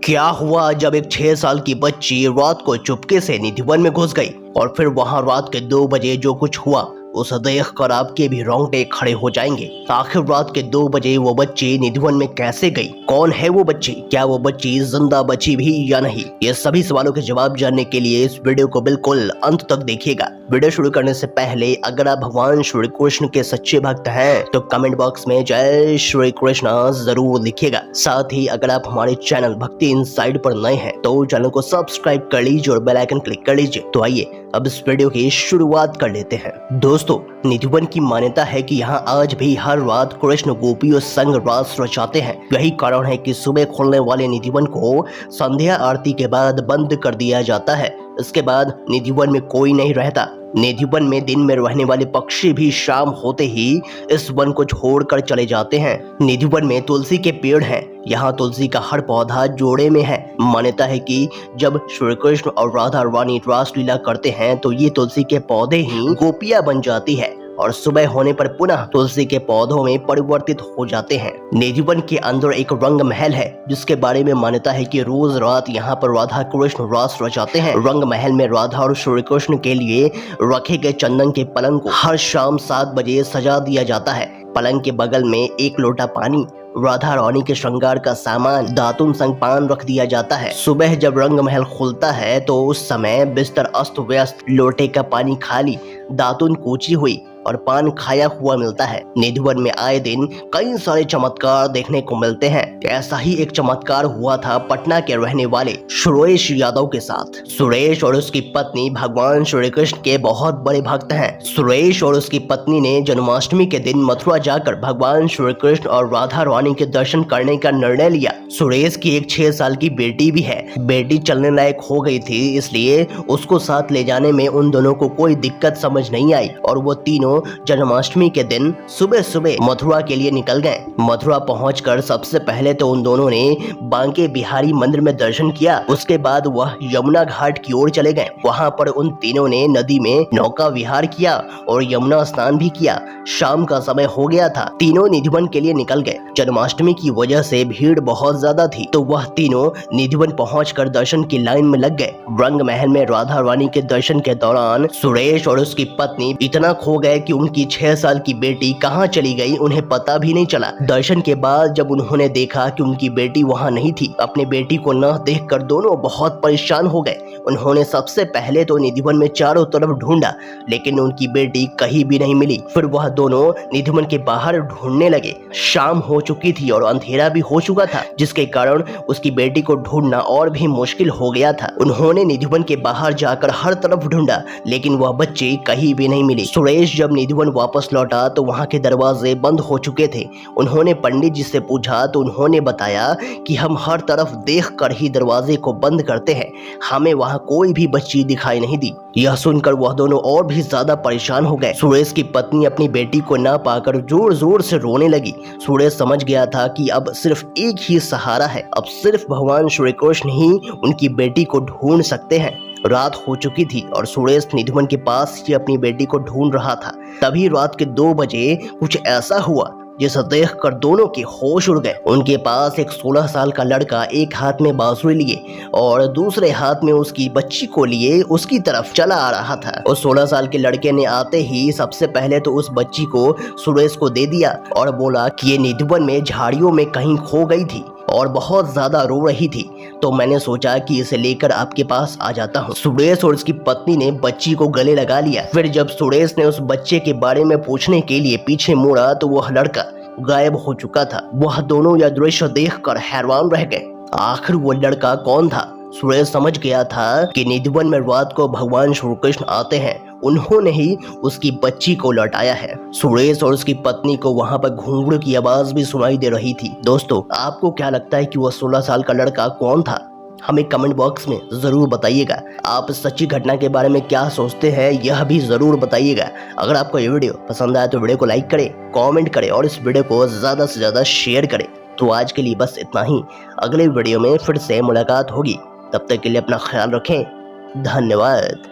क्या हुआ जब एक 6 साल की बच्ची रात को चुपके से निधि वन में घुस गई और फिर वहां रात के 2 बजे जो कुछ हुआ उसे देखकर आपके भी रोंगटे खड़े हो जाएंगे। आखिर रात के 2 बजे वो बच्ची निधि वन में कैसे गई? कौन है वो बच्ची? क्या वो बच्ची जिंदा बची भी या नहीं? ये सभी सवालों के जवाब जानने के लिए इस वीडियो को बिल्कुल अंत तक देखिएगा। वीडियो शुरू करने से पहले अगर आप भगवान श्री कृष्ण के सच्चे भक्त हैं तो कमेंट बॉक्स में जय श्री कृष्ण जरूर लिखिएगा। साथ ही अगर आप हमारे चैनल भक्ति इनसाइड पर नए हैं तो चैनल को सब्सक्राइब कर लीजिए और बेल आइकन क्लिक कर लीजिए। तो आइए अब इस वीडियो की शुरुआत कर लेते हैं। दोस्तों, निधि वन की मान्यता है कि यहाँ आज भी हर रात कृष्ण गोपियों संग रास रचाते हैं। यही कारण है कि सुबह खुलने वाले निधि वन को संध्या आरती के बाद बंद कर दिया जाता है। इसके बाद निधि वन में कोई नहीं रहता। निधि वन में दिन में रहने वाले पक्षी भी शाम होते ही इस वन को छोड़कर चले जाते हैं। निधि वन में तुलसी के पेड़ हैं। यहाँ तुलसी का हर पौधा जोड़े में है। मान्यता है कि जब श्री कृष्ण और राधा रानी रासलीला करते हैं तो ये तुलसी के पौधे ही गोपियां बन जाती है और सुबह होने पर पुनः तुलसी के पौधों में परिवर्तित हो जाते हैं। निधि वन के अंदर एक रंग महल है जिसके बारे में मान्यता है कि रोज रात यहाँ पर राधा कृष्ण रास रचाते हैं। रंग महल में राधा और श्री कृष्ण के लिए रखे गए चंदन के पलंग को हर शाम 7 बजे सजा दिया जाता है। पलंग के बगल में 1 लोटा पानी, राधा रानी के श्रृंगार का सामान, दातुन संग पान रख दिया जाता है। सुबह जब रंग महल खुलता है तो उस समय बिस्तर अस्त व्यस्त, लोटे का पानी खाली, दातुन कूची हुई और पान खाया हुआ मिलता है। निधि वन में आए दिन कई सारे चमत्कार देखने को मिलते हैं। ऐसा ही एक चमत्कार हुआ था पटना के रहने वाले सुरेश यादव के साथ। सुरेश और उसकी पत्नी भगवान श्री कृष्ण के बहुत बड़े भक्त हैं। सुरेश और उसकी पत्नी ने जन्माष्टमी के दिन मथुरा जाकर भगवान श्री कृष्ण और राधा रानी के दर्शन करने का निर्णय लिया। सुरेश की एक 6 साल की बेटी भी है। बेटी चलने लायक हो गई थी, इसलिए उसको साथ ले जाने में उन दोनों को कोई दिक्कत समझ नहीं आई और वो तीनों जन्माष्टमी के दिन सुबह सुबह मथुरा के लिए निकल गए। मथुरा पहुंचकर सबसे पहले तो उन दोनों ने बांके बिहारी मंदिर में दर्शन किया। उसके बाद वह यमुना घाट की ओर चले गए। वहां पर उन तीनों ने नदी में नौका विहार किया और यमुना स्नान भी किया। शाम का समय हो गया था। तीनों निधि वन के लिए निकल गए। जन्माष्टमी की वजह से भीड़ बहुत ज्यादा थी तो वह तीनों निधि वन पहुंचकर दर्शन की लाइन में लग गए। रंग महल में राधा रानी के दर्शन के दौरान सुरेश और उसकी पत्नी इतना खो गए कि उनकी 6 साल की बेटी कहां चली गई उन्हें पता भी नहीं चला। दर्शन के बाद जब उन्होंने देखा कि उनकी बेटी वहां नहीं थी, अपने बेटी को न देखकर दोनों बहुत परेशान हो गए। उन्होंने सबसे पहले तो निधि वन में चारों तरफ ढूंढा लेकिन उनकी बेटी कहीं भी नहीं मिली। फिर वह दोनों निधि वन के बाहर ढूंढने लगे। शाम हो चुकी थी और अंधेरा भी हो चुका था जिसके कारण उसकी बेटी को ढूंढना और भी मुश्किल हो गया था। उन्होंने निधि वन के बाहर जाकर हर तरफ ढूंढा लेकिन वह बच्ची कहीं भी नहीं मिली। सुरेश जब निधि वन वापस लौटा तो वहां के दरवाजे बंद हो चुके थे। उन्होंने पंडित जी से पूछा तो उन्होंने बताया कि हम हर तरफ देखकर ही दरवाजे को बंद करते हैं, हमें वहां कोई भी बच्ची दिखाई नहीं दी। यह सुनकर वह दोनों और भी ज्यादा परेशान हो गए। सुरेश की पत्नी अपनी बेटी को ना पाकर जोर जोर से रोने लगी। सुरेश समझ गया था कि अब सिर्फ एक ही सहारा है, अब सिर्फ भगवान श्री कृष्ण ही उनकी बेटी को ढूंढ सकते हैं। रात हो चुकी थी और सुरेश निधि वन के पास ही अपनी बेटी को ढूंढ रहा था। तभी रात के 2 बजे कुछ ऐसा हुआ जिसे देखकर दोनों के होश उड़ गए। उनके पास एक 16 साल का लड़का एक हाथ में बांसुरी लिए और दूसरे हाथ में उसकी बच्ची को लिए उसकी तरफ चला आ रहा था। उस 16 साल के लड़के ने आते ही सबसे पहले तो उस बच्ची को सुरेश को दे दिया और बोला कि ये निधि वन में झाड़ियों में कहीं खो गई थी और बहुत ज्यादा रो रही थी, तो मैंने सोचा कि इसे लेकर आपके पास आ जाता हूँ। सुरेश और उसकी पत्नी ने बच्ची को गले लगा लिया। फिर जब सुरेश ने उस बच्चे के बारे में पूछने के लिए पीछे मुड़ा तो वह लड़का गायब हो चुका था। वह दोनों यह दृश्य देखकर हैरान रह गए। आखिर वो लड़का कौन था? सुरेश समझ गया था कि निधि वन में रात को भगवान श्री कृष्ण आते हैं, उन्होंने ही उसकी बच्ची को लौटाया है। सुरेश और उसकी पत्नी को वहां पर घुंघरू की आवाज भी सुनाई दे रही थी। दोस्तों, आपको क्या लगता है कि वह 16 साल का लड़का कौन था? हमें कमेंट बॉक्स में जरूर बताइएगा। आप इस सच्ची घटना के बारे में क्या सोचते हैं यह भी जरूर बताइएगा। अगर आपको ये वीडियो पसंद आए तो वीडियो को लाइक करें, कमेंट करें और इस वीडियो को ज्यादा से ज्यादा शेयर करें। तो आज के लिए बस इतना ही। अगले वीडियो में फिर से मुलाकात होगी। तब तक के लिए अपना ख्याल रखें। धन्यवाद।